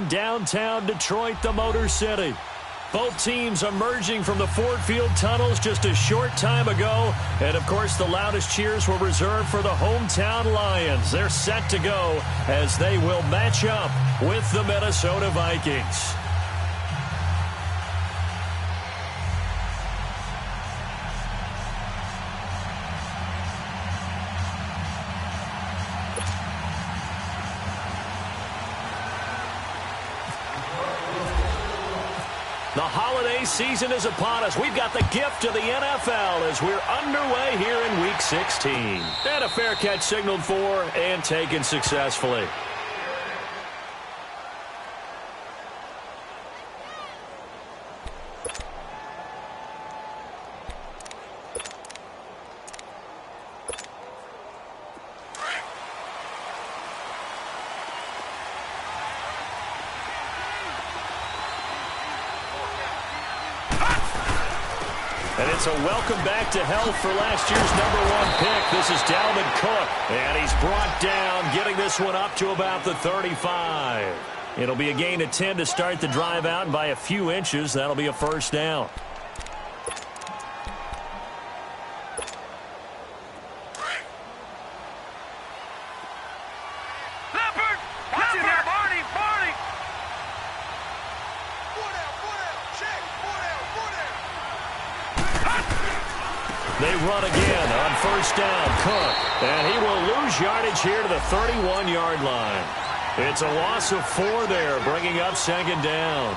in downtown Detroit, the Motor City. Both teams emerging from the Ford Field tunnels just a short time ago. And, of course, the loudest cheers were reserved for the hometown Lions. They're set to go as they will match up with the Minnesota Vikings. The holiday season is upon us. We've got the gift of the NFL as we're underway here in Week 16. And a fair catch signaled for and taken successfully. And it's a welcome back to health for last year's #1 pick. This is Dalvin Cook. And he's brought down, getting this one up to about the 35. It'll be a gain of 10 to start the drive out, and by a few inches, that'll be a first down. They run again on first down. Cook. And he will lose yardage here to the 31-yard line. It's a loss of 4 there, bringing up second down.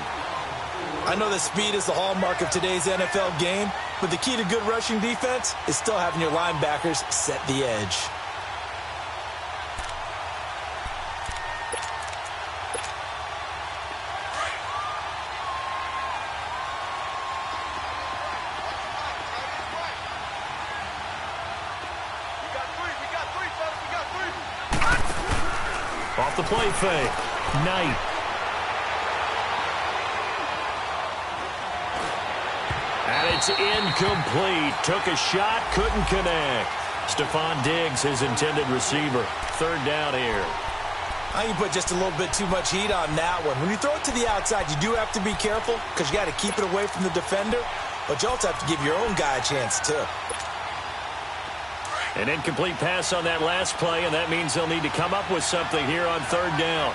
I know that speed is the hallmark of today's NFL game, but the key to good rushing defense is still having your linebackers set the edge. Off the play fake. Knight. And it's incomplete. Took a shot, couldn't connect. Stephon Diggs, his intended receiver. Third down here. I think you put just a little bit too much heat on that one. When you throw it to the outside, you do have to be careful because you got to keep it away from the defender, but you also have to give your own guy a chance too. An incomplete pass on that last play, and that means they'll need to come up with something here on third down.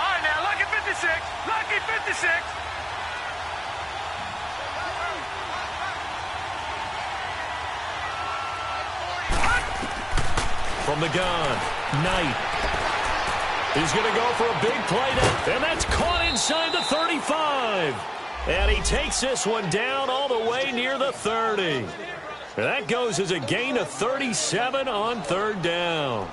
All right, now, lucky 56. Lucky 56. From the gun, Knight. He's going to go for a big play now, and that's caught inside the 35. And he takes this one down all the way near the 30. And that goes as a gain of 37 on third down.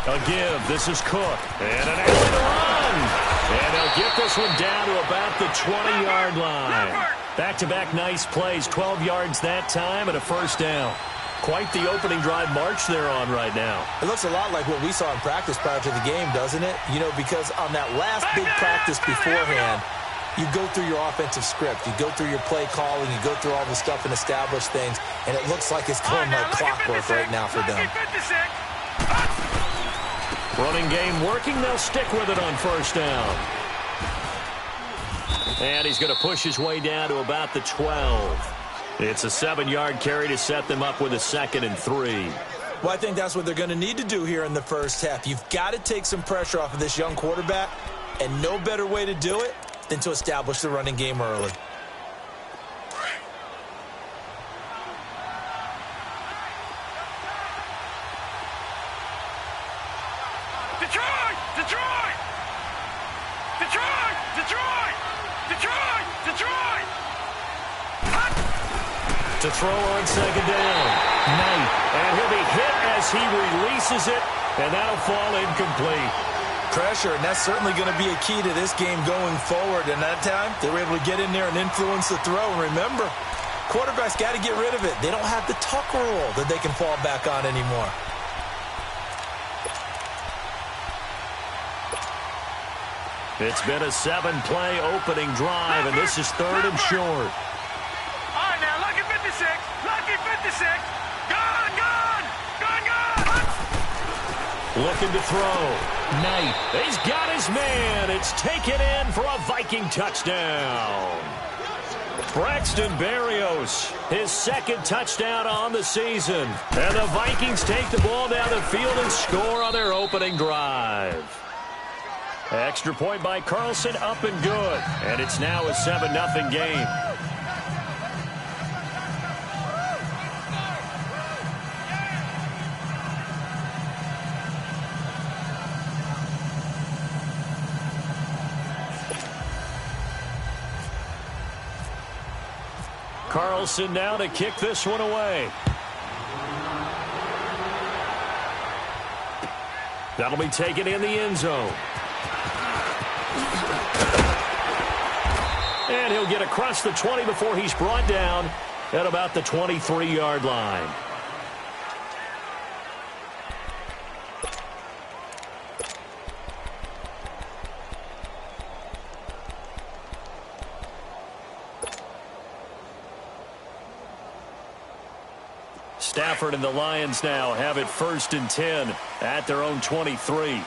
A give. This is Cook. And an alley to run. And they'll get this one down to about the 20-yard line. Back-to-back nice plays, 12 yards that time and a first down. Quite the opening drive march they're on right now. It looks a lot like what we saw in practice prior to the game, doesn't it? You know, because on that last big practice beforehand, you go through your offensive script. You go through your play calling. You go through all the stuff and establish things. And it looks like it's going like clockwork right now for them. Running game working. They'll stick with it on first down. And he's going to push his way down to about the 12. It's a 7-yard carry to set them up with a 2nd and 3. Well, I think that's what they're going to need to do here in the first half. You've got to take some pressure off of this young quarterback, and no better way to do it than to establish the running game early. Detroit! Detroit! Detroit! Detroit! Detroit! Detroit! To throw on second down. Knight. And he'll be hit as he releases it, and that'll fall incomplete. Pressure, and that's certainly going to be a key to this game going forward. And that time, they were able to get in there and influence the throw. And remember, quarterbacks got to get rid of it. They don't have the tuck rule that they can fall back on anymore. It's been a 7-play opening drive, and this is 3rd and short. All right, now, lucky 56. Lucky 56. Gone, gone. Gone, gone. Looking to throw. Knight. He's got his man. It's taken in for a Viking touchdown. Braxton Berrios, his 2nd touchdown on the season. And the Vikings take the ball down the field and score on their opening drive. Extra point by Carlson, up and good. And it's now a 7-0 game. Carlson now to kick this one away. That'll be taken in the end zone. And he'll get across the 20 before he's brought down at about the 23-yard line. Stafford and the Lions now have it 1st and 10 at their own 23.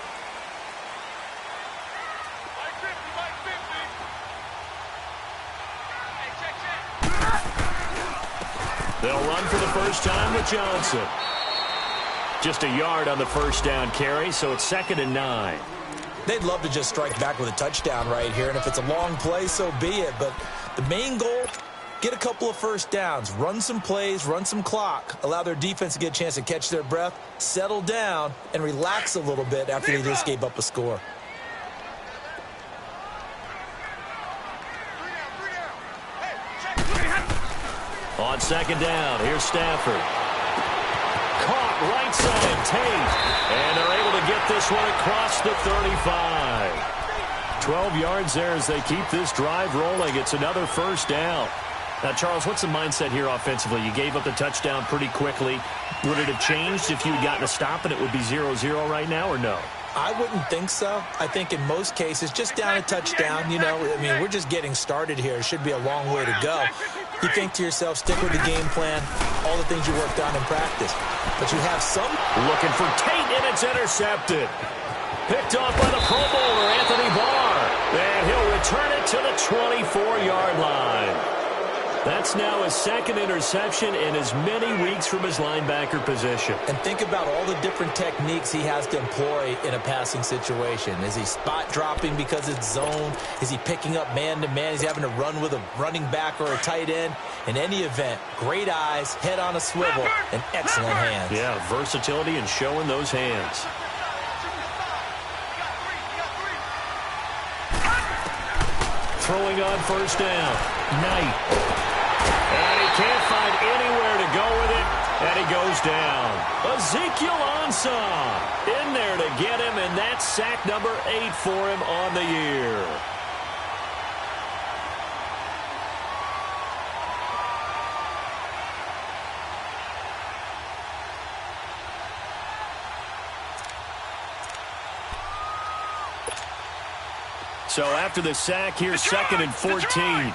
They'll run for the first time with Johnson. Just a yard on the first down carry, so it's 2nd and 9. They'd love to just strike back with a touchdown right here, and if it's a long play, so be it. But the main goal, get a couple of first downs, run some plays, run some clock, allow their defense to get a chance to catch their breath, settle down, and relax a little bit after they just gave up a score. On 2nd down, here's Stafford. Caught right side, Tate. And they're able to get this one across the 35. 12 yards there as they keep this drive rolling. It's another first down. Now, Charles, what's the mindset here offensively? You gave up the touchdown pretty quickly. Would it have changed if you had gotten a stop and it would be 0-0 right now, or no? I wouldn't think so. I think in most cases, just down a touchdown, you know, I mean, we're just getting started here. It should be a long way to go. You think to yourself, stick with the game plan, all the things you worked on in practice. But you have some. Looking for Tate, and it's intercepted. Picked off by the Pro Bowler, Anthony Barr. And he'll return it to the 24-yard line. That's now his 2nd interception in as many weeks from his linebacker position. And think about all the different techniques he has to employ in a passing situation. Is he spot dropping because it's zone? Is he picking up man-to-man? Is he having to run with a running back or a tight end? In any event, great eyes, head on a swivel, and excellent hands. Yeah, versatility and showing those hands. Throwing on first down. Knight. And he can't find anywhere to go with it, and he goes down. Ezekiel Ansah in there to get him, and that's sack number 8 for him on the year. So after the sack, here's 2nd and 14.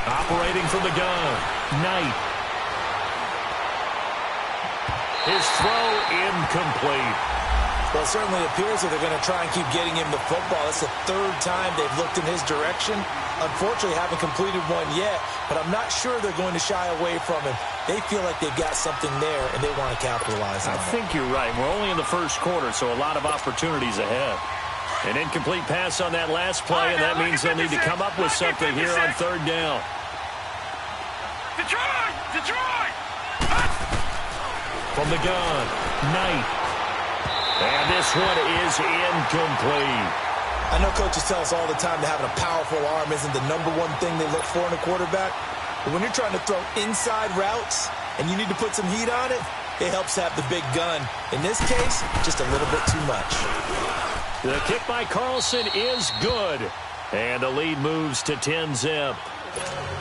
Operating from the gun, Knight. His throw incomplete. Well, it certainly appears that they're going to try and keep getting him the football. It's the 3rd time they've looked in his direction. Unfortunately, haven't completed one yet, but I'm not sure they're going to shy away from him. They feel like they've got something there, and they want to capitalize on it. I think you're right. We're only in the first quarter, so a lot of opportunities ahead. An incomplete pass on that last play, and that means they'll need to come up with something here on 3rd down. Detroit! Detroit! From the gun, Knight. And this one is incomplete. I know coaches tell us all the time that having a powerful arm isn't the #1 thing they look for in a quarterback. But when you're trying to throw inside routes and you need to put some heat on it, it helps have the big gun. In this case, just a little bit too much. The kick by Carlson is good. And the lead moves to 10-zip.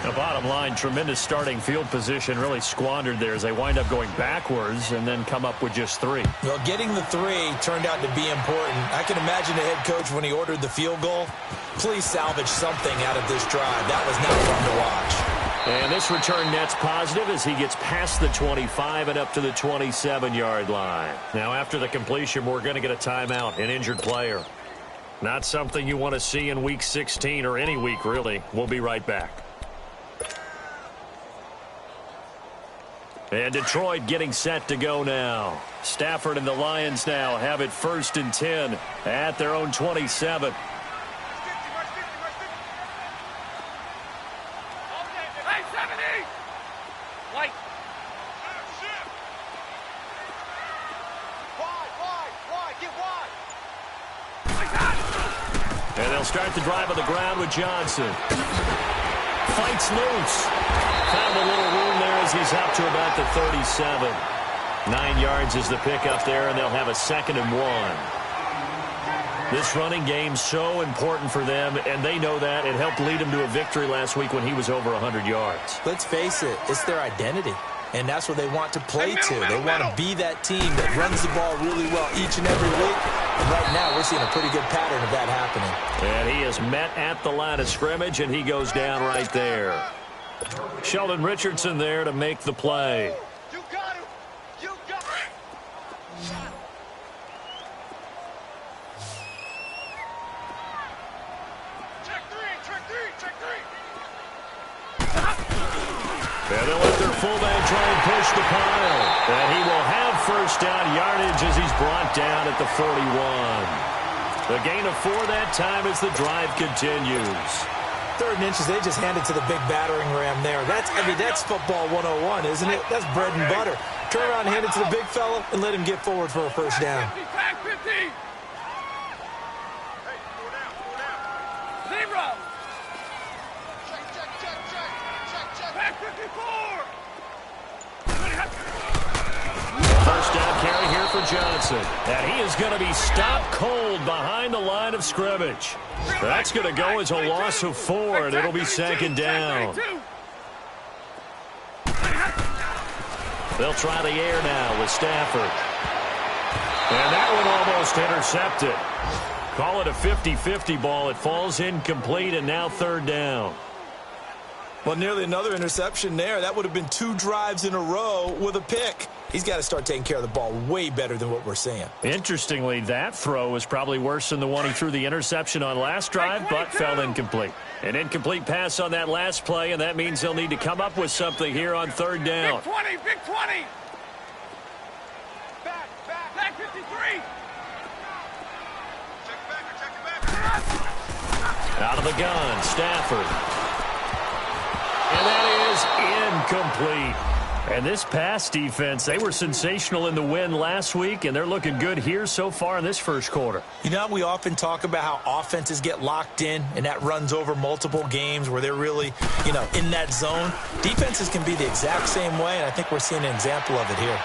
The bottom line, tremendous starting field position, really squandered there as they wind up going backwards and then come up with just 3. Well, getting the 3 turned out to be important. I can imagine the head coach when he ordered the field goal. Please salvage something out of this drive. That was not fun to watch. And this return net's positive as he gets past the 25 and up to the 27-yard line. Now, after the completion, we're going to get a timeout, an injured player. Not something you want to see in Week 16 or any week, really. We'll be right back. And Detroit getting set to go now. Stafford and the Lions now have it 1st and 10 at their own 27. Hey, 70! White. Wide, get wide. And they'll start the drive on the ground with Johnson. Fights loose. Found a little room there as he's up to about the 37. 9 yards is the pickup there, and they'll have a 2nd and 1. This running game so important for them, and they know that. It helped lead them to a victory last week when he was over 100 yards. Let's face it, it's their identity, and that's what they want to play to. They want to be that team that runs the ball really well each and every week. And right now, we're seeing a pretty good pattern of that happening. And he is met at the line of scrimmage, and he goes down right there. Sheldon Richardson there to make the play. You got him. You got him. Check three. And they'll let their fullback try and push the pile. And he will have 1st down yardage as he's brought down at the 41. The gain of 4 that time as the drive continues. 3rd and inches, they just handed to the big battering ram there. That's football 101, isn't it? That's bread and butter. Turn around and hand it to the big fella and let him get forward for a 1st down. Back 50. Hey, four down. Zero. Check. Back 54. 1st down carry here for Johnson. And he is going to be stopped cold behind the line of scrimmage. That's going to go as a loss of 4, and it'll be 2nd down. They'll try the air now with Stafford. And that one almost intercepted. Call it a 50-50 ball. It falls incomplete, and now 3rd down. Well, nearly another interception there. That would have been 2 drives in a row with a pick. He's got to start taking care of the ball way better than what we're seeing. Interestingly, that throw was probably worse than the one he threw the interception on last drive, but fell incomplete. An incomplete pass on that last play, and that means they'll need to come up with something here on 3rd down. Big 20. Back 53. Check back. Out of the gun, Stafford. And that is incomplete. And this pass defense, they were sensational in the win last week, and they're looking good here so far in this 1st quarter. You know, we often talk about how offenses get locked in, and that runs over multiple games where they're really, in that zone. Defenses can be the exact same way, and I think we're seeing an example of it here.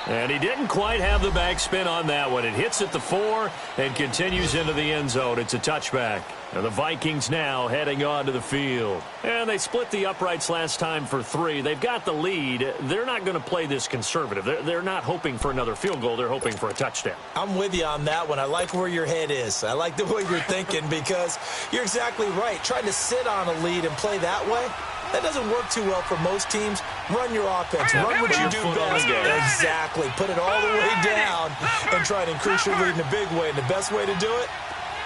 And he didn't quite have the backspin on that one. It hits at the 4 and continues into the end zone. It's a touchback. And the Vikings now heading on to the field. And they split the uprights last time for 3. They've got the lead. They're not going to play this conservative. They're not hoping for another field goal. They're hoping for a touchdown. I'm with you on that one. I like where your head is. I like the way you're thinking because you're exactly right. Trying to sit on a lead and play that way, that doesn't work too well for most teams. Run your offense. Run what you do best. Exactly. Put it all the way down and try to increase your lead in a big way. And the best way to do it,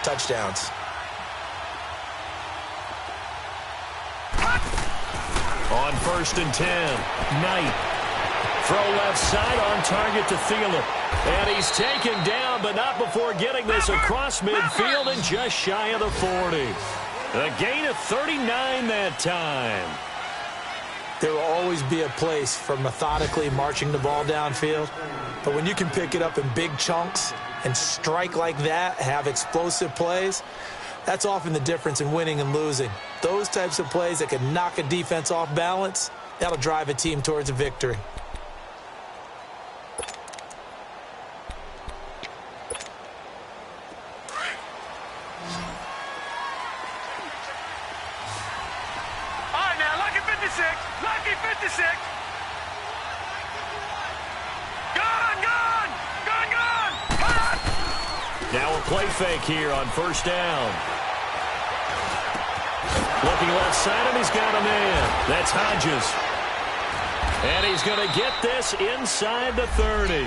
touchdowns. On 1st and 10, Knight. Throw left side on target to Thielen. And he's taken down, but not before getting this across midfield and just shy of the 40. A gain of 39 that time. There will always be a place for methodically marching the ball downfield. But when you can pick it up in big chunks and strike like that, have explosive plays, that's often the difference in winning and losing. Those types of plays that can knock a defense off balance, that'll drive a team towards a victory. 56. Lucky 56. Gone, gone. Gone, gone. Hot. Now a play fake here on first down. Looking left side, and he's got a man. That's Hodges. And he's going to get this inside the 30.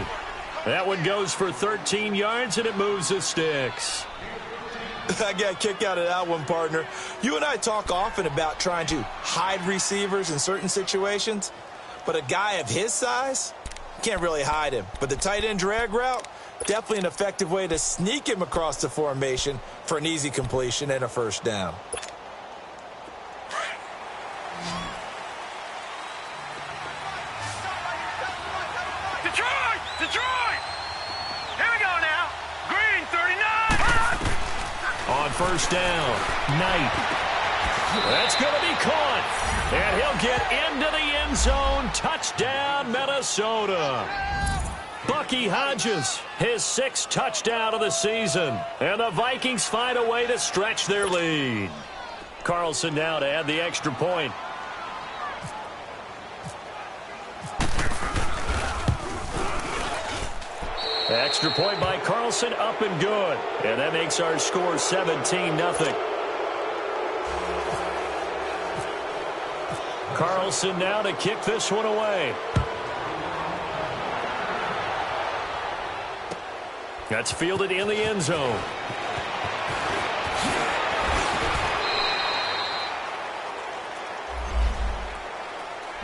That one goes for 13 yards, and it moves the sticks. I got a kick out of that one, partner. You and I talk often about trying to hide receivers in certain situations, but a guy of his size can't really hide him. But the tight end drag route, definitely an effective way to sneak him across the formation for an easy completion and a first down. Detroit! Here we go now. Green, 39. On first down, Knight. That's going to be caught. And he'll get into the end zone. Touchdown, Minnesota. Bucky Hodges, his 6th touchdown of the season. And the Vikings find a way to stretch their lead. Carlson now to add the extra point. Extra point by Carlson, up and good. And that makes our score 17-0. Carlson now to kick this one away. That's fielded in the end zone.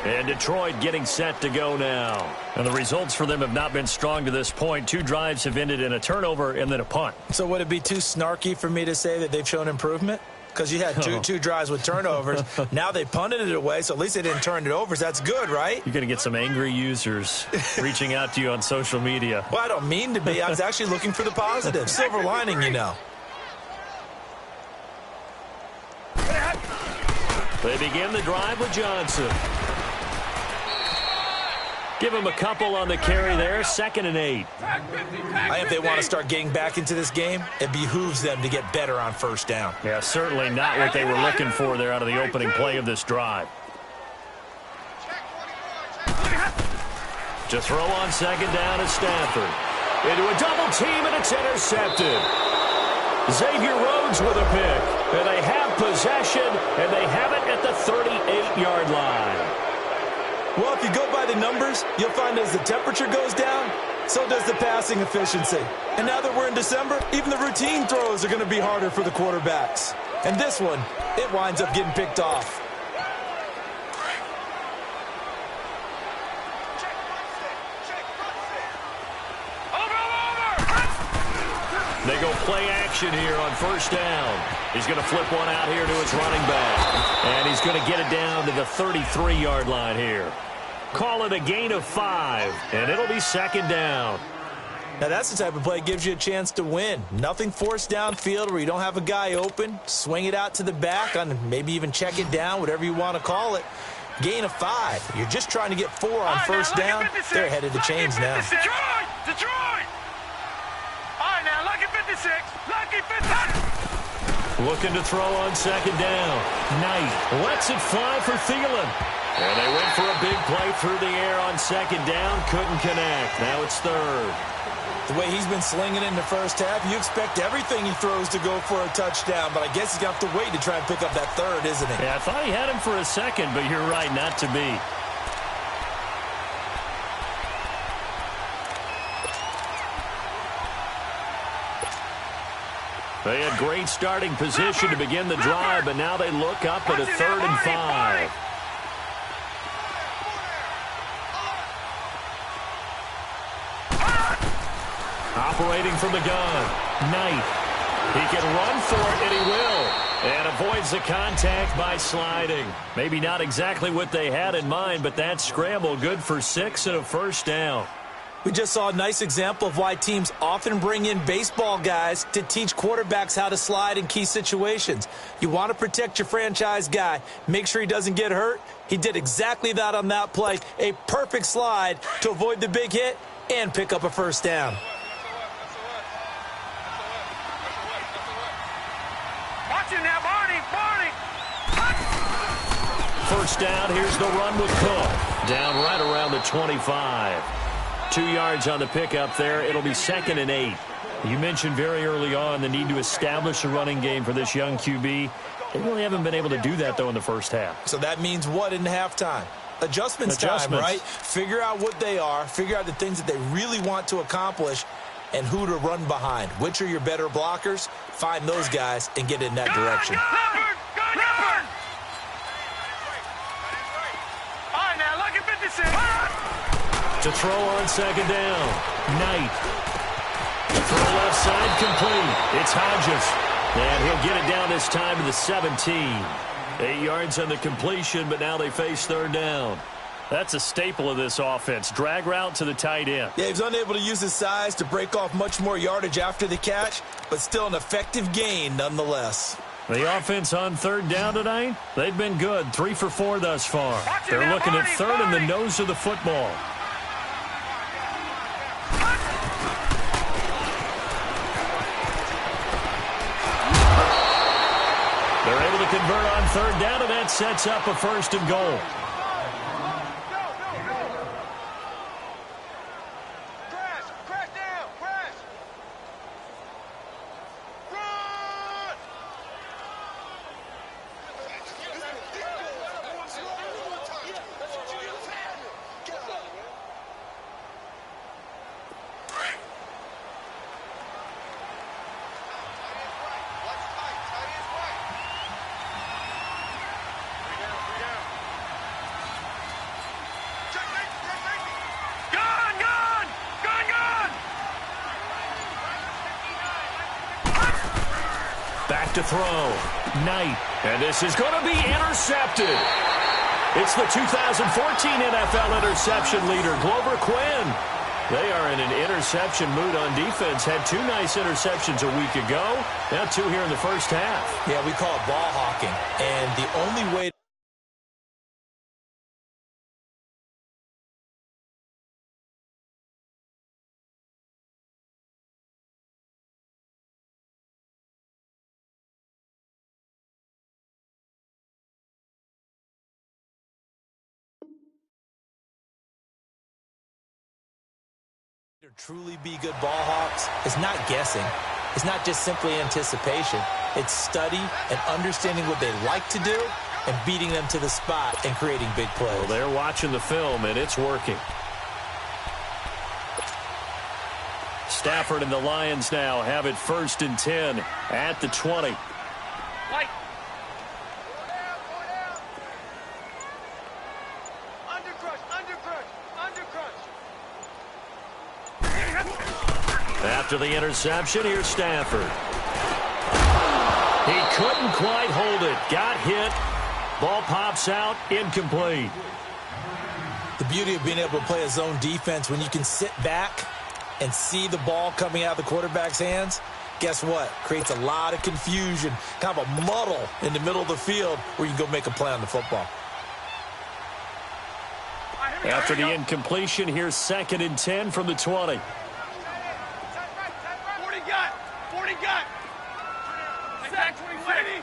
And Detroit getting set to go now. And the results for them have not been strong to this point. 2 drives have ended in a turnover and then a punt. So would it be too snarky for me to say that they've shown improvement? Because you had two drives with turnovers. Now they punted it away, so at least they didn't turn it over. So that's good, right? You're going to get some angry users reaching out to you on social media. Well, I don't mean to be. I was actually looking for the positive. Silver lining, you know. They begin the drive with Johnson. Give him a couple on the carry there. 2nd and 8. I think if they want to start getting back into this game, it behooves them to get better on first down. Yeah, certainly not what they were looking for there out of the opening play of this drive. To throw on 2nd down is Stafford. Into a double team, and it's intercepted. Xavier Rhodes with a pick. And they have possession, and they have it at the 38-yard line. Well, if you go by the numbers, you'll find as the temperature goes down, so does the passing efficiency. And now that we're in December, even the routine throws are going to be harder for the quarterbacks. And this one, it winds up getting picked off. They go play action here on first down. He's going to flip one out here to his running back. And he's going to get it down to the 33-yard line here. Call it a gain of 5, and it'll be 2nd down. Now, that's the type of play that gives you a chance to win. Nothing forced downfield where you don't have a guy open. Swing it out to the back, on maybe even check it down, whatever you want to call it. Gain of 5. You're just trying to get 4 on first down. They're ahead of the chains now. Detroit! All right, now, lucky 56. Lucky 56. Looking to throw on 2nd down. Knight lets it fly for Thielen. And they went for a big play through the air on 2nd down. Couldn't connect. Now it's 3rd. The way he's been slinging in the first half, you expect everything he throws to go for a touchdown. But I guess he's going to have to wait to try and pick up that 3rd, isn't he? Yeah, I thought he had him for a second, but you're right, not to be. They had great starting position to begin the drive, but now they look up at a 3rd and 5. Operating from the gun, Knight. He can run for it, and he will. And avoids the contact by sliding. Maybe not exactly what they had in mind, but that scramble good for 6 and a first down. We just saw a nice example of why teams often bring in baseball guys to teach quarterbacks how to slide in key situations. You want to protect your franchise guy. Make sure he doesn't get hurt. He did exactly that on that play. A perfect slide to avoid the big hit and pick up a first down. first down. Here's the run with Cook. Down right around the 25. 2 yards on the pickup there. It'll be 2nd and 8. You mentioned very early on the need to establish a running game for this young QB. They really haven't been able to do that, though, in the first half. So that means what in halftime? Adjustments time, right? Figure out what they are. Figure out the things that they really want to accomplish and who to run behind. Which are your better blockers? Find those guys and get in that direction. All right, now, look at 56. To throw on 2nd down. Knight. Throw left side complete. It's Hodges. And he'll get it down this time to the 17. 8 yards on the completion, but now they face 3rd down. That's a staple of this offense. Drag route to the tight end. Yeah, he's unable to use his size to break off much more yardage after the catch, but still an effective gain nonetheless. The offense on 3rd down tonight, they've been good. 3 for 4 thus far. They're looking at 3rd in the nose of the football. They're able to convert on 3rd down, and that sets up a 1st and goal. Crash down, crash. Run! Back to throw. Knight. And this is going to be intercepted. It's the 2014 NFL interception leader, Glover Quinn. They are in an interception mood on defense. Had 2 nice interceptions a week ago. Now 2 here in the first half. Yeah, we call it ball hawking. And the only way to truly be good ball hawks is not guessing. It's not just simply anticipation. It's study and understanding what they like to do and beating them to the spot and creating big plays. Well, they're watching the film, and it's working. Stafford and the Lions now have it 1st and 10 at the 20. Light. Under crush. After the interception, here's Stafford. He couldn't quite hold it. Got hit. Ball pops out. Incomplete. The beauty of being able to play a zone defense when you can sit back and see the ball coming out of the quarterback's hands, guess what? Creates a lot of confusion, kind of a muddle in the middle of the field where you can go make a play on the football. After the incompletion, here's 2nd and 10 from the 20. 40 got. Sack 20.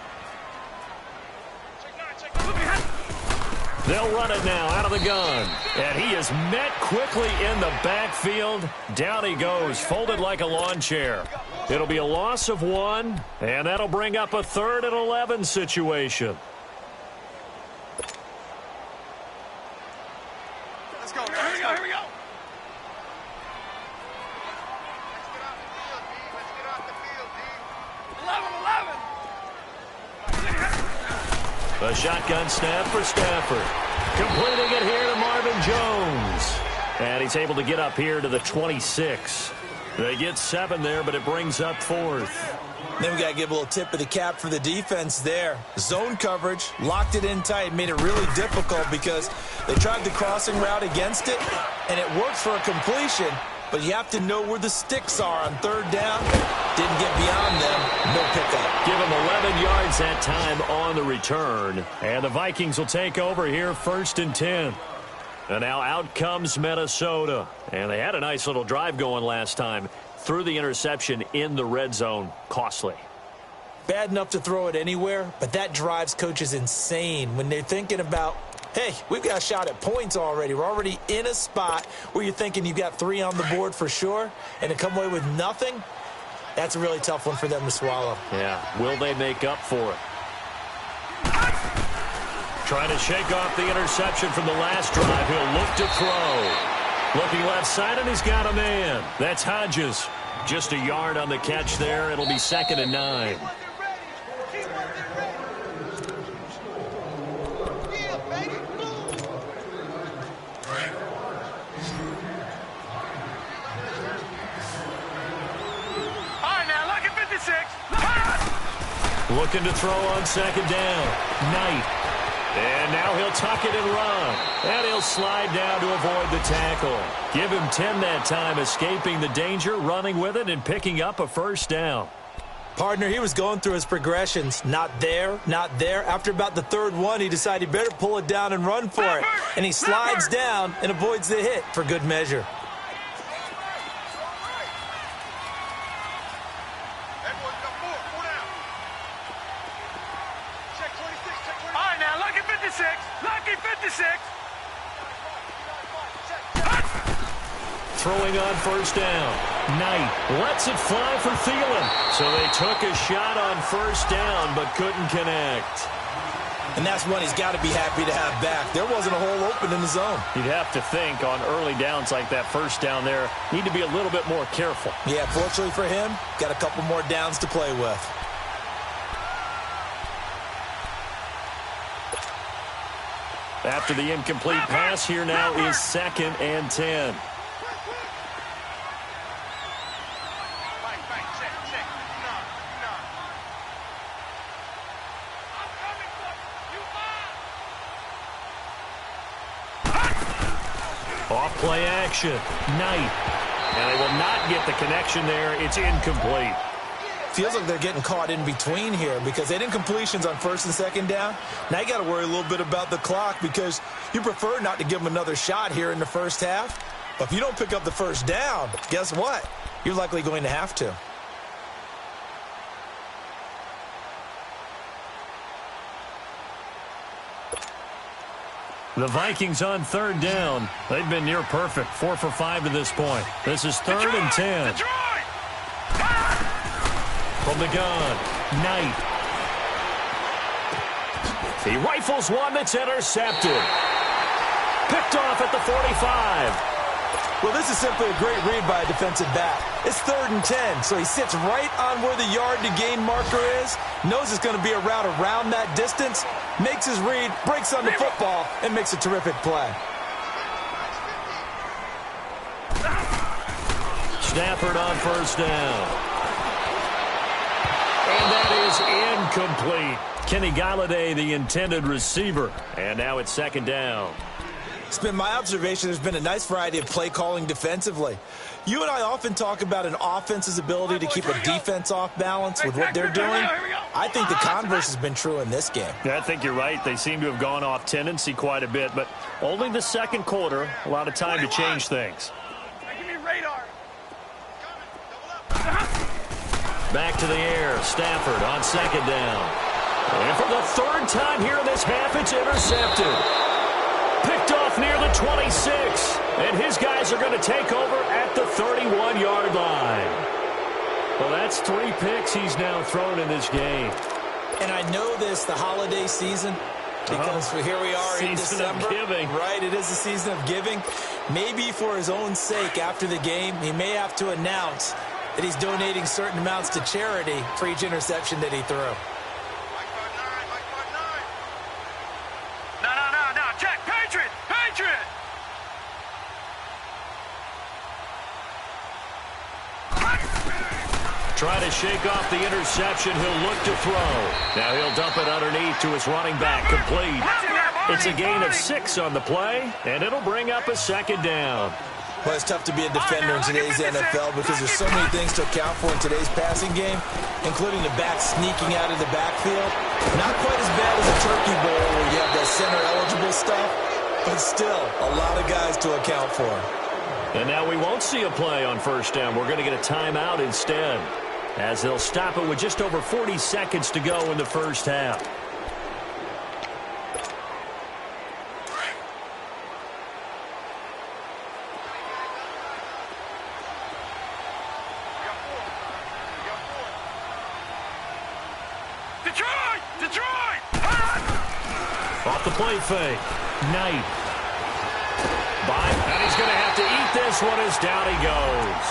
They'll run it now out of the gun. And he is met quickly in the backfield. Down he goes, folded like a lawn chair. It'll be a loss of 1, and that'll bring up a 3rd and 11 situation. Let's go. Here we go. Let's get off the field, D. 11. A shotgun snap for Stafford. Completing it here to Marvin Jones. And he's able to get up here to the 26. They get 7 there, but it brings up 4th. Then we got to give a little tip of the cap for the defense there. Zone coverage, locked it in tight, made it really difficult because they tried the crossing route against it, and it worked for a completion, but you have to know where the sticks are on 3rd down. Didn't get beyond them, no pickup. Give him 11 yards that time on the return, and the Vikings will take over here 1st and 10. And now out comes Minnesota, and they had a nice little drive going last time. Threw the interception in the red zone. Costly. Bad enough to throw it anywhere, but that drives coaches insane when they're thinking about hey, we've got a shot at points already. We're already in a spot where you're thinking you've got 3 on the board for sure, and to come away with nothing, that's a really tough one for them to swallow. Yeah, will they make up for it? Trying to shake off the interception from the last drive. He'll look to throw. Looking left side, and he's got a man. That's Hodges. Just a yard on the catch there. It'll be 2nd and 9. Looking to throw on 2nd down. Knight. And now he'll tuck it and run. And he'll slide down to avoid the tackle. Give him 10 that time, escaping the danger, running with it, and picking up a 1st down. Partner, he was going through his progressions. Not there, not there. After about the 3rd one, he decided he better pull it down and run for it. And he slides down and avoids the hit for good measure. Throwing on 1st down. Knight lets it fly for Thielen. So they took a shot on 1st down but couldn't connect. And that's one he's got to be happy to have back. There wasn't a hole open in the zone. You'd have to think on early downs like that 1st down there, need to be a little bit more careful. Yeah, fortunately for him, got a couple more downs to play with. After the incomplete pass, here now is 2nd and 10. Off play action. Knight. And they will not get the connection there. It's incomplete. Feels like they're getting caught in between here because they didn't completions on 1st and 2nd down. Now you got to worry a little bit about the clock because you prefer not to give them another shot here in the 1st half. But if you don't pick up the 1st down, guess what? You're likely going to have to. The Vikings on 3rd down. They've been near perfect. 4 for 5 to this point. This is 3rd and 10. From the gun, Knight. He rifles one that's intercepted. Picked off at the 45. Well, this is simply a great read by a defensive back. It's 3rd and 10, so he sits right on where the yard-to-gain marker is, knows it's going to be a route around that distance, makes his read, breaks on the football, and makes a terrific play. Stafford on 1st down. And that is incomplete. Kenny Galladay, the intended receiver. And now it's 2nd down. It's been my observation there's been a nice variety of play calling defensively. You and I often talk about an offense's ability to keep a defense off balance with what they're doing. I think the converse has been true in this game. Yeah, I think you're right. They seem to have gone off tendency quite a bit, but only the 2nd quarter, a lot of time to change things. Give me radar. Back to the air. Stafford on 2nd down. And for the 3rd time here in this half, it's intercepted. Picked off near the 26. And his guys are going to take over at the 31-yard line. Well, that's 3 picks he's now thrown in this game. And I know this, the holiday season, because here we are in December. Season of giving. Right, it is the season of giving. Maybe for his own sake after the game, he may have to announce that he's donating certain amounts to charity for each interception that he threw. No, check, Patriot! Try to shake off the interception. He'll look to throw. Now he'll dump it underneath to his running back. Complete. It's a gain of 6 on the play, and it'll bring up a 2nd down. Well, it's tough to be a defender in today's NFL because there's so many things to account for in today's passing game, including the back sneaking out of the backfield. Not quite as bad as a turkey bowl where you have that center-eligible stuff, but still a lot of guys to account for. And now we won't see a play on 1st down. We're going to get a timeout instead, as they'll stop it with just over 40 seconds to go in the 1st half. the play fake. Knight. And he's going to have to eat this one as down he goes.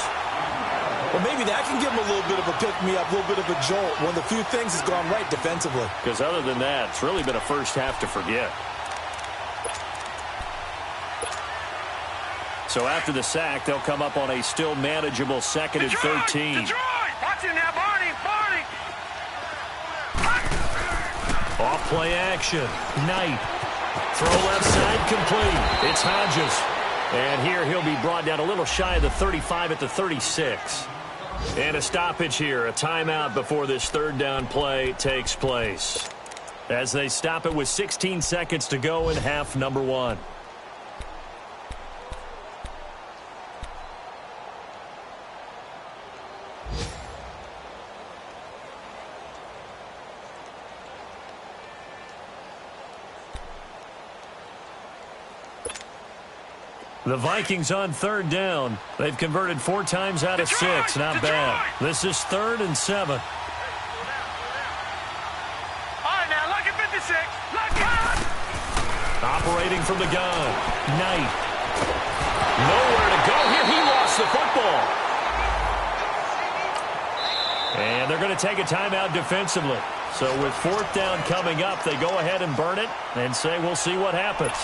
Well, maybe that can give him a little bit of a pick-me-up, a little bit of a jolt. One of the few things has gone right defensively. Because other than that, it's really been a first half to forget. So after the sack, they'll come up on a still manageable 2nd and 13. Detroit! Watch it now, Barney! Off play action. Knight. Throw left side complete. It's Hodges. And here he'll be brought down a little shy of the 35 at the 36. And a stoppage here. A timeout before this third down play takes place. As they stop it with 16 seconds to go in half number 1. The Vikings on third down. They've converted 4 times out of 6. Not bad. This is 3rd and 7. All right, now, lucky 56. Lucky. Operating from the gun. Knight. Nowhere to go here. He lost the football. And they're going to take a timeout defensively. So with 4th down coming up, they go ahead and burn it and say we'll see what happens.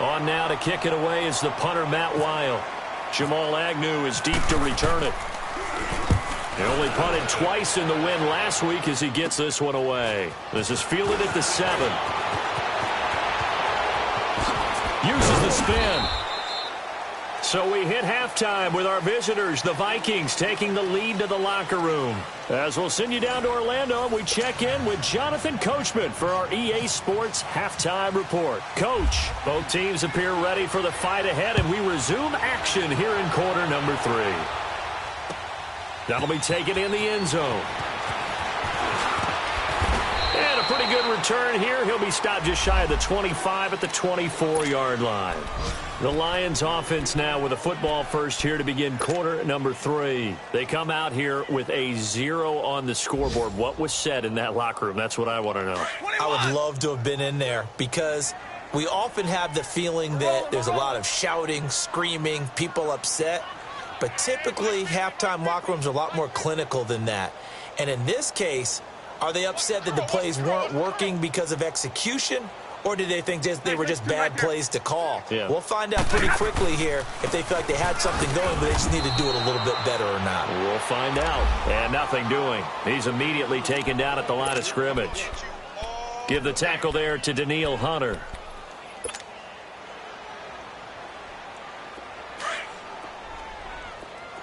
On now to kick it away is the punter, Matt Weil. Jamal Agnew is deep to return it. He only punted twice in the win last week as he gets this one away. This is fielded at the 7. Uses the spin. So we hit halftime with our visitors, the Vikings, taking the lead to the locker room. As we'll send you down to Orlando, we check in with Jonathan Coachman for our EA Sports Halftime Report. Coach, both teams appear ready for the fight ahead, and we resume action here in quarter number 3. That'll be taken in the end zone. And a pretty good return here. He'll be stopped just shy of the 25 at the 24-yard line. The Lions offense now with a football first here to begin quarter number 3. They come out here with a 0 on the scoreboard. What was said in that locker room? That's what I want to know. I would love to have been in there because we often have the feeling that there's a lot of shouting, screaming, people upset. But typically, halftime locker rooms are a lot more clinical than that. And in this case, are they upset that the plays weren't working because of execution? Or did they think they were just bad plays to call? Yeah. We'll find out pretty quickly here if they feel like they had something going, but they just need to do it a little bit better or not. We'll find out. And nothing doing. He's immediately taken down at the line of scrimmage. Give the tackle there to Daniil Hunter.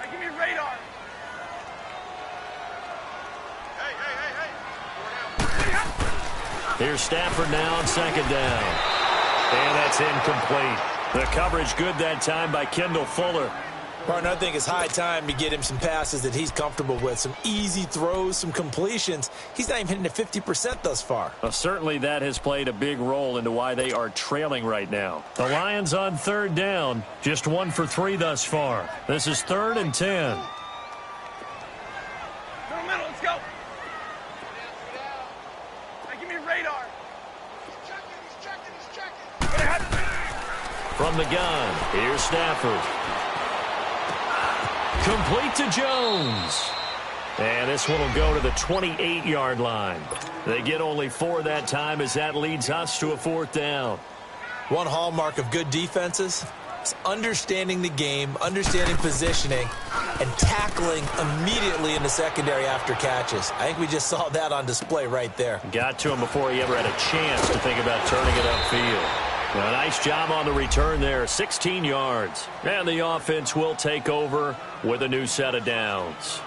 Hey, give me radar. Here's Stafford now on 2nd down. And that's incomplete. The coverage good that time by Kendall Fuller. Partner, I think it's high time to get him some passes that he's comfortable with. Some easy throws, some completions. He's not even hitting at 50% thus far. Well, certainly that has played a big role into why they are trailing right now. The Lions on 3rd down. Just 1 for 3 thus far. This is 3rd and 10. Middle, let's go. From the gun, here's Stafford. Complete to Jones. And this one will go to the 28-yard line. They get only 4 that time as that leads us to a 4th down. One hallmark of good defenses is understanding the game, understanding positioning, and tackling immediately in the secondary after catches. I think we just saw that on display right there. Got to him before he ever had a chance to think about turning it upfield. A nice job on the return there, 16 yards. And the offense will take over with a new set of downs.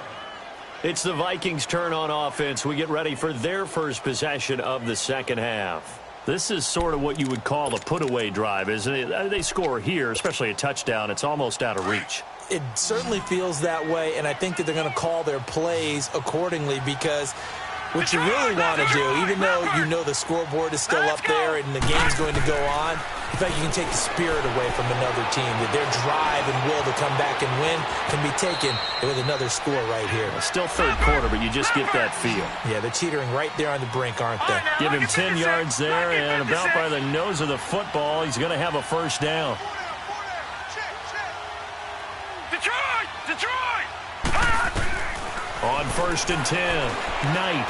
It's the Vikings' turn on offense. We get ready for their first possession of the second half. This is sort of what you would call a put-away drive, isn't it? They score here, especially a touchdown. It's almost out of reach. It certainly feels that way, and I think that they're going to call their plays accordingly because What you really want to do, even though you know the scoreboard is still up there and the game's going to go on, in fact, you can take the spirit away from another team. That their drive and will to come back and win can be taken with another score right here. Still third quarter, but you just get that feel. Yeah, they're teetering right there on the brink, aren't they? Give him 10 yards there, and about by the nose of the football, he's going to have a first down. Detroit! Detroit! On 1st and 10, Knight.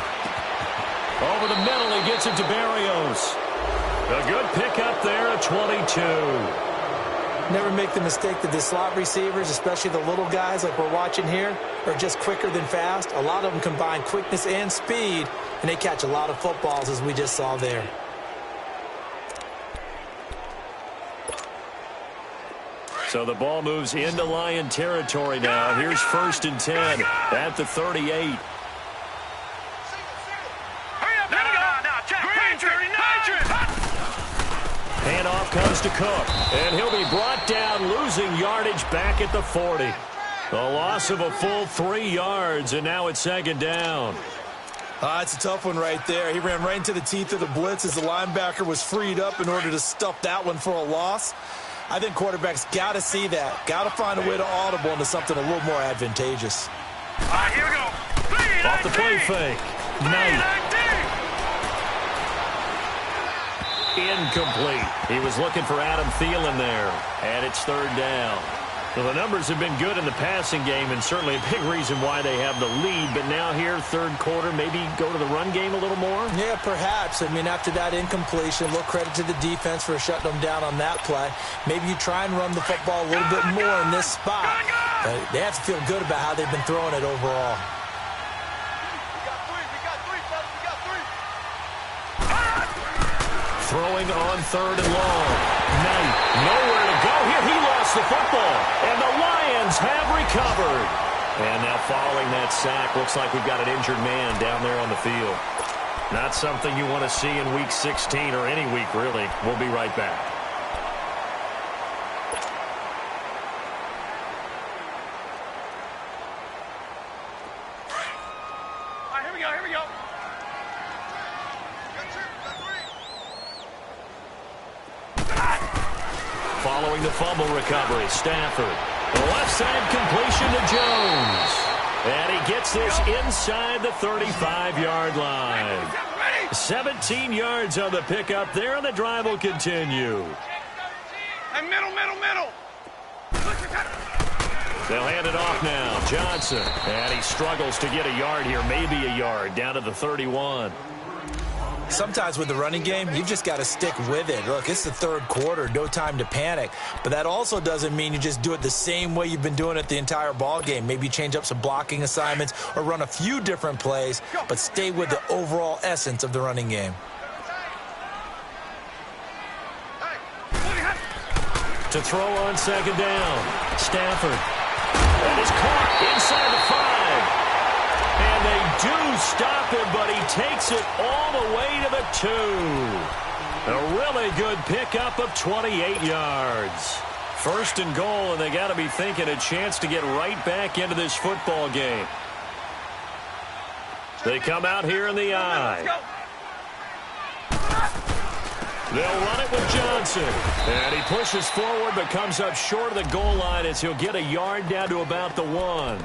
Over the middle, he gets it to Barrios. A good pickup there at 22. Never make the mistake that the slot receivers, especially the little guys like we're watching here, are just quicker than fast. A lot of them combine quickness and speed, and they catch a lot of footballs, as we just saw there. So the ball moves into Lion territory now. Here's 1st and 10 at the 38. Handoff comes to Cook, and he'll be brought down, losing yardage back at the 40. A loss of a full 3 yards, and now it's 2nd down. It's a tough one right there. He ran right into the teeth of the blitz as the linebacker was freed up in order to stuff that one for a loss. I think quarterbacks got to see that. Got to find a way to audible into something a little more advantageous. Here we go. Off the play fake. Knight. Incomplete. He was looking for Adam Thielen there, and it's 3rd down. Well, the numbers have been good in the passing game, and certainly a big reason why they have the lead. But now here, 3rd quarter, maybe go to the run game a little more? Yeah, perhaps. I mean, after that incompletion, a little credit to the defense for shutting them down on that play. Maybe you try and run the football a little bit more in this spot. But they have to feel good about how they've been throwing it overall. Throwing on 3rd and long. Knight, nowhere to go here. He lost the football, and the Lions have recovered. And now following that sack, looks like we've got an injured man down there on the field. Not something you want to see in Week 16 or any week, really. We'll be right back. Here we go. Following the fumble recovery, Stafford. The left side completion to Jones. And he gets this inside the 35-yard line. 17 yards on the pickup there, and the drive will continue. And middle. They'll hand it off now. Johnson. And he struggles to get a yard here, maybe a yard, down to the 31. Sometimes with the running game, you've just got to stick with it. Look, it's the 3rd quarter, no time to panic. But that also doesn't mean you just do it the same way you've been doing it the entire ball game. Maybe you change up some blocking assignments or run a few different plays, but stay with the overall essence of the running game. To throw on 2nd down, Stafford. That is caught inside the 5. And they do stop him, but he takes it all the way to the 2. A really good pickup of 28 yards. 1st and goal, and they got to be thinking a chance to get right back into this football game. They come out here in the eye. They'll run it with Johnson. And he pushes forward but comes up short of the goal line as he'll get a yard down to about the 1.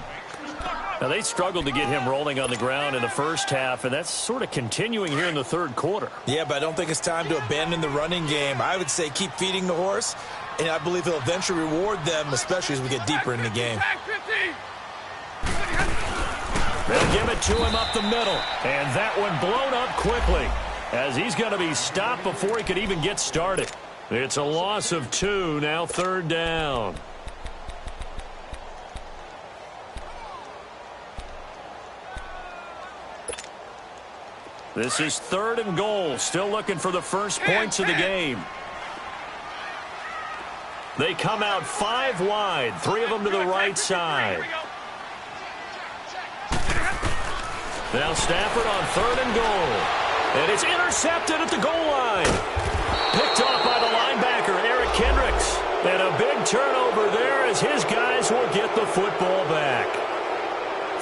Now, they struggled to get him rolling on the ground in the first half, and that's sort of continuing here in the 3rd quarter. Yeah, but I don't think it's time to abandon the running game. I would say keep feeding the horse, and I believe he'll eventually reward them, especially as we get deeper in the game. They'll give it to him up the middle, and that one blown up quickly as he's going to be stopped before he could even get started. It's a loss of 2, now 3rd down. This is 3rd and goal, still looking for the first points of the game. They come out 5 wide, 3 of them to the right side. Now Stafford on 3rd and goal. And it's intercepted at the goal line. Picked off by the linebacker, Eric Kendricks. And a big turnover there as his guys will get the football back.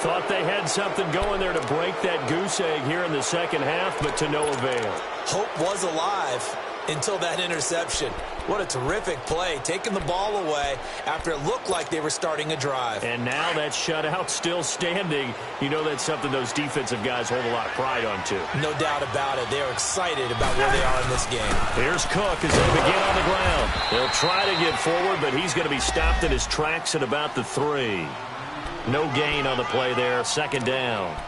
Thought they had something going there to break that goose egg here in the second half, but to no avail. Hope was alive until that interception. What a terrific play, taking the ball away after it looked like they were starting a drive. And now that shutout still standing. You know that's something those defensive guys hold a lot of pride on, too. No doubt about it. They are excited about where they are in this game. Here's Cook as they begin on the ground. They'll try to get forward, but he's going to be stopped in his tracks at about the 3. No gain on the play there, second down.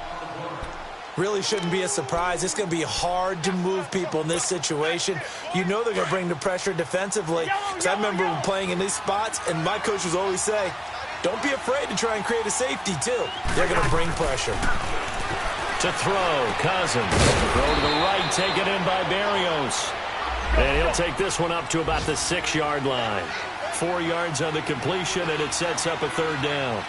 Really shouldn't be a surprise. It's going to be hard to move people in this situation. You know they're going to bring the pressure defensively. Because I remember playing in these spots, and my coaches always say, don't be afraid to try and create a safety, too. They're going to bring pressure. To throw, Cousins. Throw to the right, taken in by Barrios. And he'll take this one up to about the 6-yard line. 4 yards on the completion, and it sets up a third down.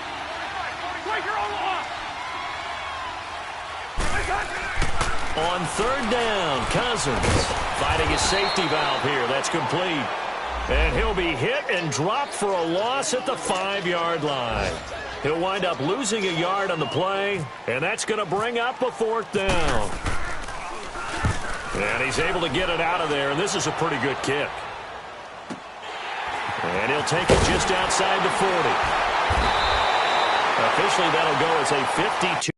On third down, Cousins fighting his safety valve here. That's complete. And he'll be hit and dropped for a loss at the 5-yard line. He'll wind up losing a yard on the play, and that's going to bring up a fourth down. And he's able to get it out of there, and this is a pretty good kick. And he'll take it just outside the 40. Officially, that'll go as a 52.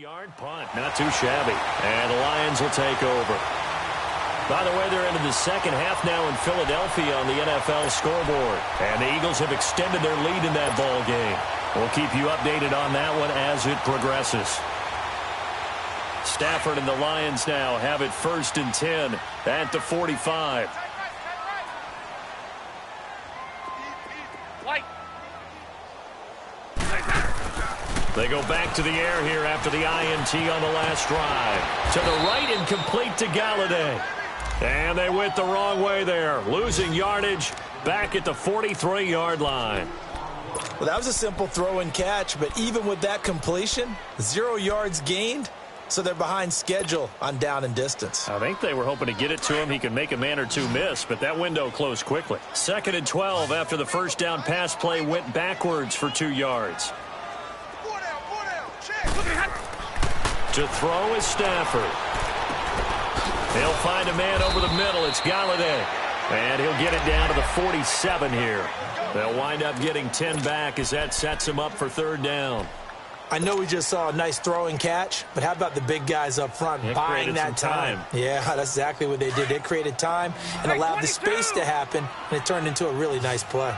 Yard punt, not too shabby. And the Lions will take over. By the way, they're into the second half now in Philadelphia on the NFL scoreboard. And the Eagles have extended their lead in that ball game. We'll keep you updated on that one as it progresses. Stafford and the Lions now have it 1st and 10 at the 45. They go back to the air here after the INT on the last drive. To the right and complete to Galladay. And they went the wrong way there. Losing yardage back at the 43-yard line. Well, that was a simple throw and catch, but even with that completion, 0 yards gained, so they're behind schedule on down and distance. I think they were hoping to get it to him. He could make a man or two miss, but that window closed quickly. 2nd and 12 after the first down pass play went backwards for 2 yards. To throw is Stafford. He'll find a man over the middle. It's Galladay. And he'll get it down to the 47 here. They'll wind up getting 10 back as that sets him up for 3rd down. I know we just saw a nice throw and catch, but how about the big guys up front buying that time? Yeah, that's exactly what they did. They created time and allowed the space to happen, and it turned into a really nice play.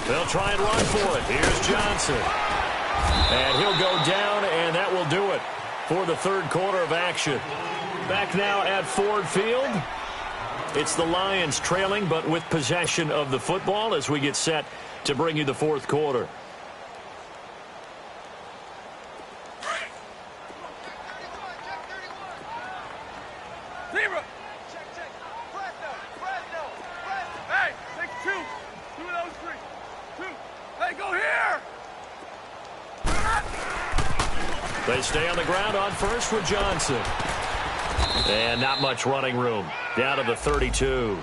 They'll try and run for it. Here's Johnson. And he'll go down, and that will do it for the 3rd quarter of action. Back now at Ford Field. It's the Lions trailing, but with possession of the football as we get set to bring you the 4th quarter. They stay on the ground on first with Johnson. And not much running room. Down to the 32.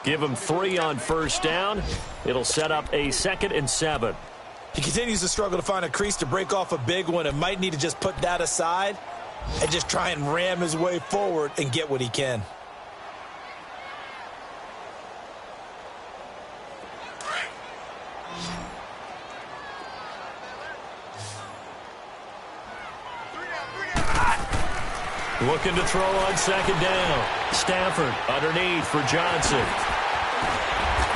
Give him 3 on first down. It'll set up a 2nd and 7. He continues to struggle to find a crease to break off a big one and might need to just put that aside and just try and ram his way forward and get what he can. Looking to throw on 2nd down. Stafford underneath for Johnson.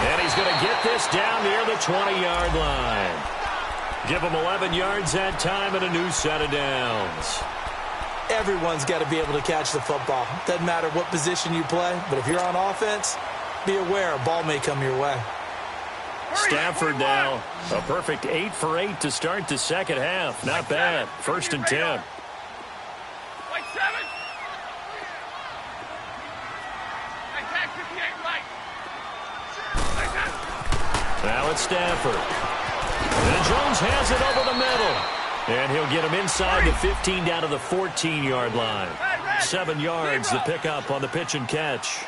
And he's going to get this down near the 20-yard line. Give him 11 yards that time and a new set of downs. Everyone's got to be able to catch the football. Doesn't matter what position you play, but if you're on offense, be aware a ball may come your way. Stafford now, a perfect 8 for 8 to start the second half. Not bad. 1st and 10. Now it's Stafford. And Jones has it over the middle. And he'll get him inside the 15 down to the 14-yard line. 7 yards, the pickup on the pitch and catch.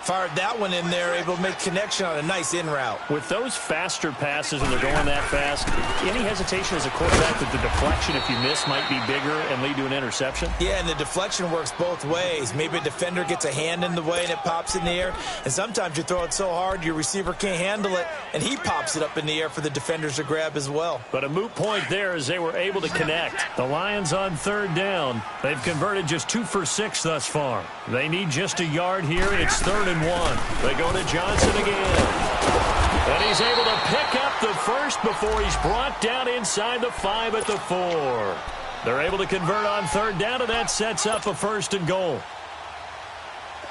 Fired that one in there, able to make connection on a nice in route. With those faster passes and they're going that fast, any hesitation as a quarterback that the deflection, if you miss, might be bigger and lead to an interception? Yeah, and the deflection works both ways. Maybe a defender gets a hand in the way and it pops in the air. And sometimes you throw it so hard your receiver can't handle it, and he pops it up in the air for the defenders to grab as well. But a moot point there as they were able to connect. The Lions on 3rd down. They've converted just 2 for 6 thus far. They need just a yard here, and it's 3rd and 1. They go to Johnson again. And he's able to pick up the first before he's brought down inside the 5 at the 4. They're able to convert on 3rd down, and that sets up a 1st and goal.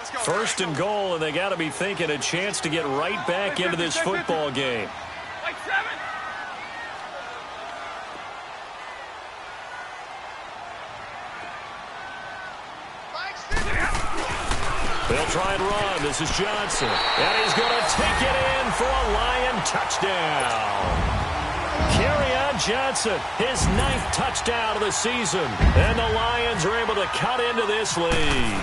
1st and goal, and they got to be thinking a chance to get right back into this football game. They'll try and run. This is Johnson. And he's going to take it in for a Lion touchdown. Kerryon Johnson, his 9th touchdown of the season. And the Lions are able to cut into this lead.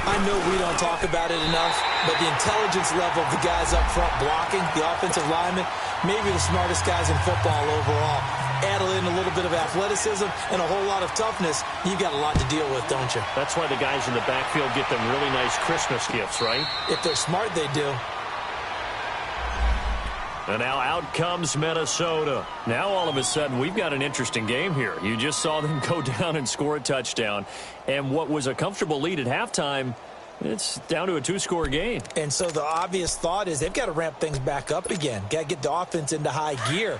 I know we don't talk about it enough, but the intelligence level of the guys up front blocking, the offensive linemen, maybe the smartest guys in football overall. Add in a little bit of athleticism and a whole lot of toughness, you've got a lot to deal with, don't you? That's why the guys in the backfield get them really nice Christmas gifts, right? If they're smart, they do. And now out comes Minnesota. Now all of a sudden we've got an interesting game here. You just saw them go down and score a touchdown. And what was a comfortable lead at halftime, it's down to a 2-score game. And so the obvious thought is they've got to ramp things back up again. Got to get the offense into high gear.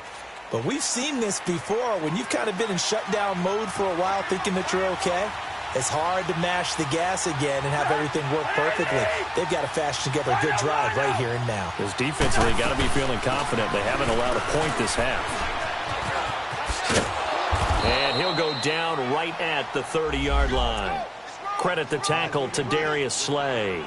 But we've seen this before. When you've kind of been in shutdown mode for a while thinking that you're okay, it's hard to mash the gas again and have everything work perfectly. They've got to fashion together a good drive right here and now. Because defensively, got to be feeling confident. They haven't allowed a point this half. And he'll go down right at the 30-yard line. Credit the tackle to Darius Slay.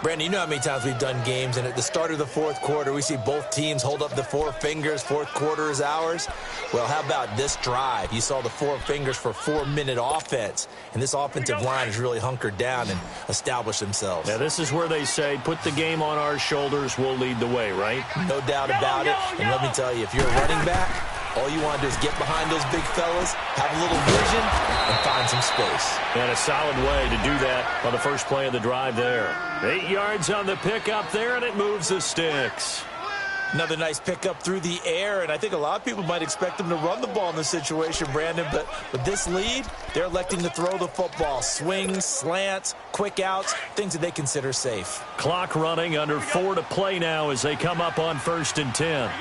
Brandon, you know how many times we've done games, and at the start of the 4th quarter, we see both teams hold up the 4 fingers, 4th quarter is ours. Well, how about this drive? You saw the 4 fingers for 4-minute offense, and this offensive line has really hunkered down and established themselves. Now, this is where they say, put the game on our shoulders, we'll lead the way, right? No doubt about it, and let me tell you, if you're a running back, all you want to do is get behind those big fellas, have a little vision, and find some space. And a solid way to do that on the first play of the drive there. 8 yards on the pickup there, and it moves the sticks. Another nice pickup through the air, and I think a lot of people might expect them to run the ball in this situation, Brandon, but with this lead, they're electing to throw the football. Swings, slants, quick outs, things that they consider safe. Clock running, under 4 to play now as they come up on 1st and 10.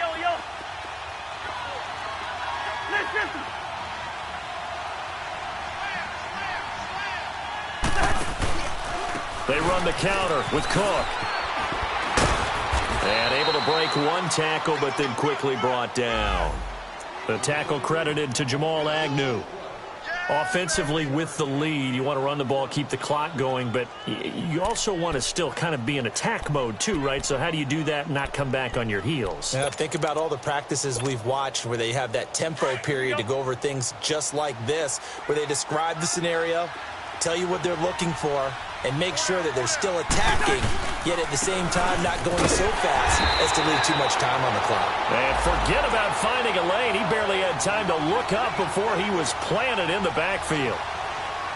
They run the counter with Cook. And able to break one tackle, but then quickly brought down. The tackle credited to Jamal Agnew. Offensively with the lead, you want to run the ball, keep the clock going, but you also want to still kind of be in attack mode too, right? So how do you do that and not come back on your heels? Now, think about all the practices we've watched where they have that tempo period to go over things just like this, where they describe the scenario, tell you what they're looking for, and make sure that they're still attacking, yet at the same time not going so fast as to leave too much time on the clock. And forget about finding a lane. He barely had time to look up before he was planted in the backfield.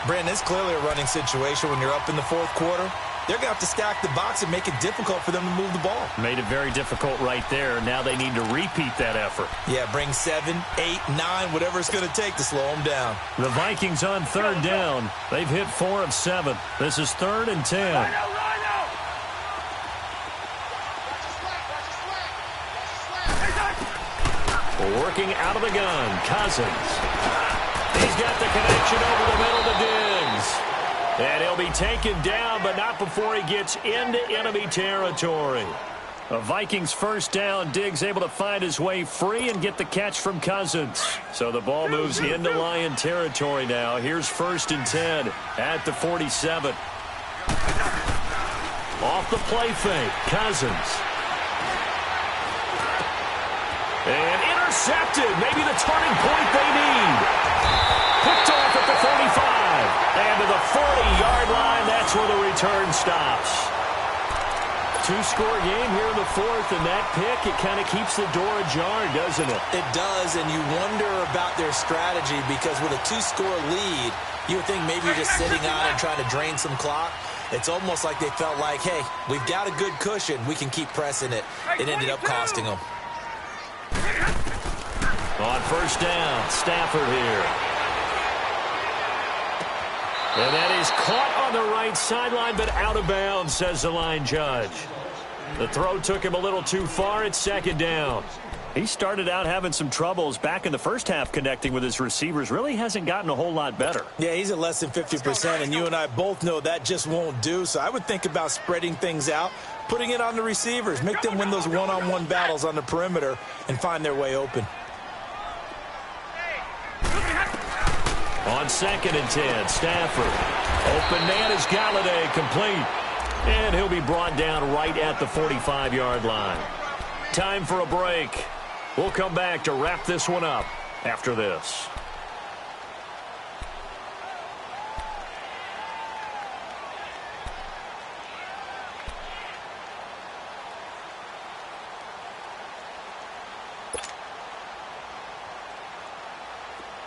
Brandon, it's clearly a running situation when you're up in the 4th quarter. They're going to have to stack the box and make it difficult for them to move the ball. Made it very difficult right there. Now they need to repeat that effort. Yeah, bring 7, 8, 9, whatever it's going to take to slow them down. The Vikings on 3rd down. They've hit 4 of 7. This is 3rd and 10. Working out of the gun, Cousins. He's got the connection over the middle to Diggs. And he'll be taken down, but not before he gets into enemy territory. A Vikings first down. Diggs able to find his way free and get the catch from Cousins. So the ball moves into Lion territory now. Here's 1st and 10 at the 47. Off the play fake, Cousins. And intercepted. Maybe the turning point they need. Picked off at the 35. And to the 40-yard line, that's where the return stops. Two-score game here in the fourth, and that pick, it kind of keeps the door ajar, doesn't it? It does, and you wonder about their strategy because with a two-score lead, you would think maybe you're just sitting on and trying to drain some clock. It's almost like they felt like, hey, we've got a good cushion. We can keep pressing it. It ended up costing them. On first down, Stafford here. And that is caught on the right sideline, but out of bounds, says the line judge. The throw took him a little too far at second down. He started out having some troubles back in the first half connecting with his receivers. Really hasn't gotten a whole lot better. Yeah, he's at less than 50%, and you and I both know that just won't do. So I would think about spreading things out, putting it on the receivers, make them win those one-on-one battles on the perimeter and find their way open. On 2nd and 10, Stafford. Open man is Galladay, complete. And he'll be brought down right at the 45-yard line. Time for a break. We'll come back to wrap this one up after this.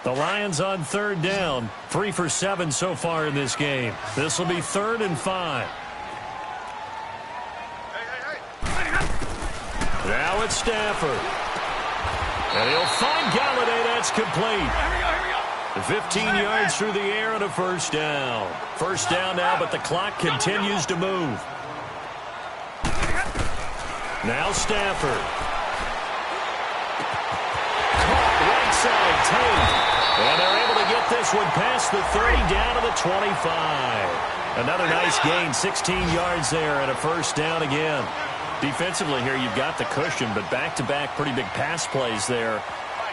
The Lions on third down. 3 for 7 so far in this game. This will be 3rd and 5. Now it's Stafford. And he'll find Galladay. That's complete. 15 yards through the air and a first down. First down now, but the clock continues to move. Now Stafford. Caught right side, Tate. And they're able to get this one past the 30 down to the 25. Another nice gain, 16 yards there and a first down again. Defensively here, you've got the cushion, but back-to-back pretty big pass plays there.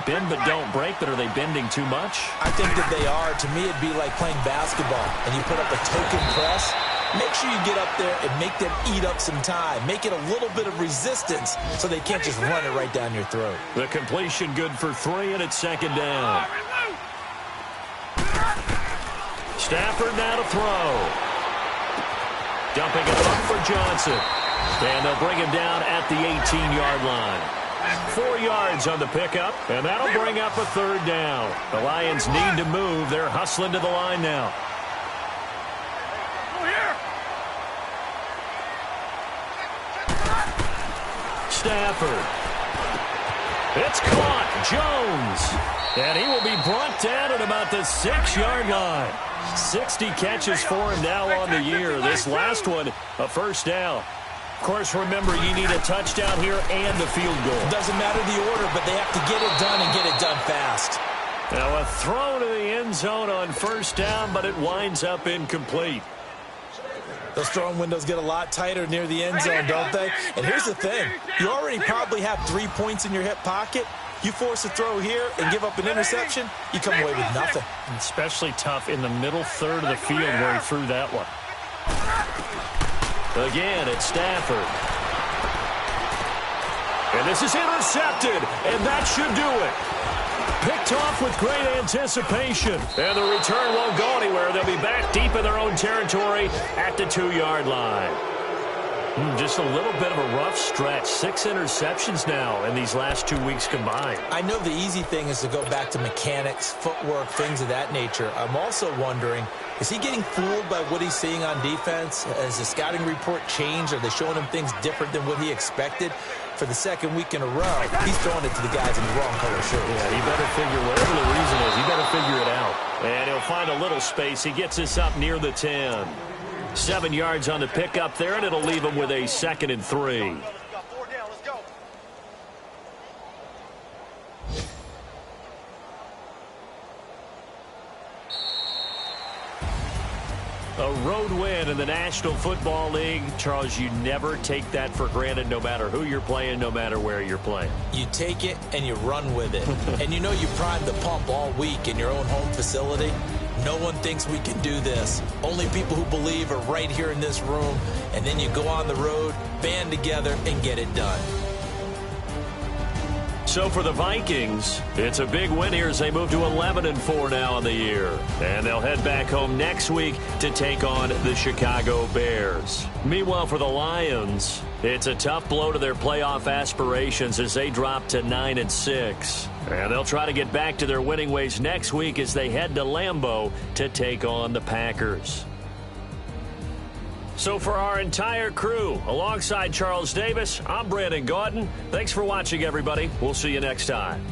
Bend but don't break, but are they bending too much? I think that they are. To me, it'd be like playing basketball, and you put up a token press. Make sure you get up there and make them eat up some time. Make it a little bit of resistance so they can't just run it right down your throat. The completion good for 3, and it's 2nd down. Stafford now to throw. Dumping it up for Johnson. And they'll bring him down at the 18-yard line. 4 yards on the pickup, and that'll bring up a 3rd down. The Lions need to move. They're hustling to the line now. Stafford. It's caught. Jones. And he will be brought down at about the 6-yard line. 60 catches for him now on the year. This last one, a first down. Of course, remember, you need a touchdown here and a field goal. Doesn't matter the order, but they have to get it done and get it done fast. Now a throw to the end zone on first down, but it winds up incomplete. Those throwing windows get a lot tighter near the end zone, don't they? And here's the thing. You already probably have 3 points in your hip pocket. You force a throw here and give up an interception, you come away with nothing. Especially tough in the middle third of the field where he threw that one. Again, it's Stafford. And this is intercepted, and that should do it. Picked off with great anticipation. And the return won't go anywhere. They'll be back deep in their own territory at the 2-yard line. Just a little bit of a rough stretch. 6 interceptions now in these last 2 weeks combined. I know the easy thing is to go back to mechanics, footwork, things of that nature. I'm also wondering, is he getting fooled by what he's seeing on defense? Has the scouting report changed? Are they showing him things different than what he expected? For the 2nd week in a row, he's throwing it to the guys in the wrong color shirt. Yeah, he better figure, whatever the reason is, he better figure it out. And he'll find a little space. He gets us up near the 10. 7 yards on the pickup there, and it'll leave him with a 2nd and 3. A road win in the National Football League. Charles, you never take that for granted no matter who you're playing, no matter where you're playing. You take it and you run with it. And you know you primed the pump all week in your own home facility. No one thinks we can do this. Only people who believe are right here in this room. And then you go on the road, band together, and get it done. So for the Vikings, it's a big win here as they move to 11-4 now on the year. And they'll head back home next week to take on the Chicago Bears. Meanwhile, for the Lions, it's a tough blow to their playoff aspirations as they drop to 9-6. And they'll try to get back to their winning ways next week as they head to Lambeau to take on the Packers. So for our entire crew, alongside Charles Davis, I'm Brandon Gaudin. Thanks for watching, everybody. We'll see you next time.